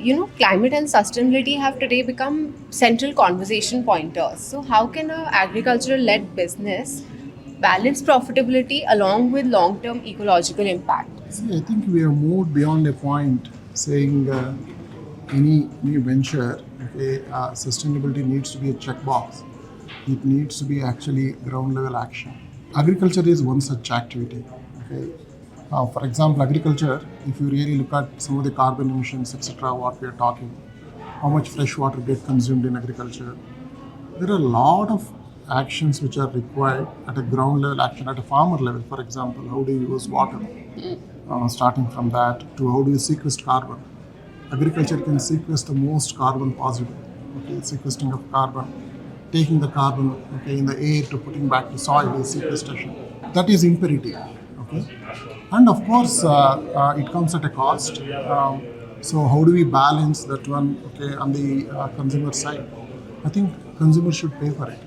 Climate and sustainability have today become central conversation pointers. So, how can a agricultural led business balance profitability along with long term ecological impact? See, I think we have moved beyond a point saying any new venture, okay, sustainability needs to be a checkbox. It needs to be actually ground level action. Agriculture is one such activity. Okay. For example, agriculture, if you really look at some of the carbon emissions, etc., what we are talking, how much fresh water get consumed in agriculture, there are a lot of actions which are required at a ground level action, at a farmer level. For example, how do you use water? Starting from that to how do you sequester carbon? Agriculture can sequester the most carbon possible. Okay, sequestering of carbon, taking the carbon in the air to putting back to soil is sequestration. That is imperative. Okay, and of course it comes at a cost. So how do we balance that one? Okay, on the consumer side, I think consumer should pay for it.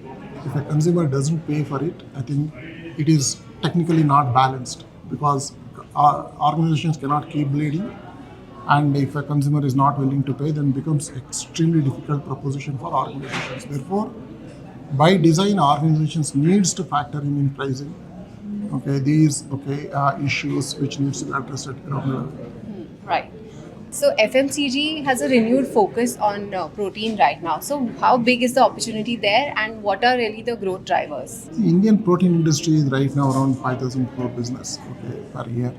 If a consumer doesn't pay for it, I think it is technically not balanced because organizations cannot keep bleeding, and if a consumer is not willing to pay, then it becomes extremely difficult proposition for organizations. Therefore, by design, organizations needs to factor in pricing. Okay, these issues which needs to be addressed at ground level. Right. So, FMCG has a renewed focus on protein right now. So, how big is the opportunity there and what are really the growth drivers? The Indian protein industry is right now around 5,000 crore business per year.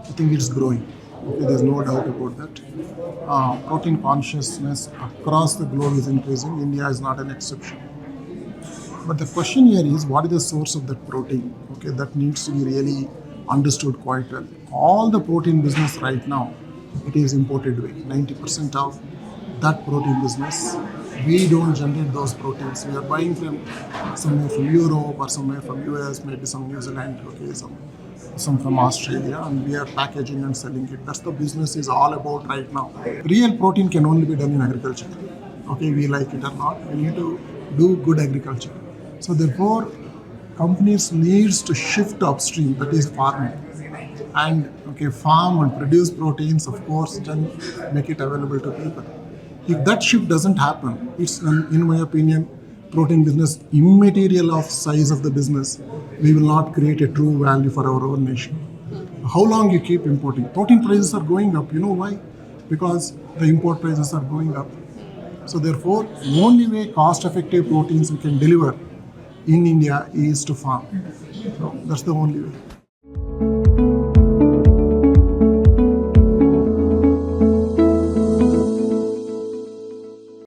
I think it's growing. Okay, there's no doubt about that. Protein consciousness across the globe is increasing. India is not an exception. But the question here is, what is the source of that protein? Okay, that needs to be really understood quite well. All the protein business right now, it is imported way. 90% of that protein business, we don't generate those proteins. We are buying from somewhere from Europe or somewhere from US, maybe some New Zealand, okay, some from Australia, and we are packaging and selling it. That's the business is all about right now. Real protein can only be done in agriculture. Okay, we like it or not, we need to do good agriculture. So therefore, companies needs to shift upstream, that is farming, and farm and produce proteins, of course, then make it available to people. If that shift doesn't happen, it's, in my opinion, protein business immaterial of size of the business. We will not create a true value for our own nation. How long you keep importing? Protein prices are going up. You know why? Because the import prices are going up. So therefore, the only way cost-effective proteins we can deliver in India is to farm. So that's the only way.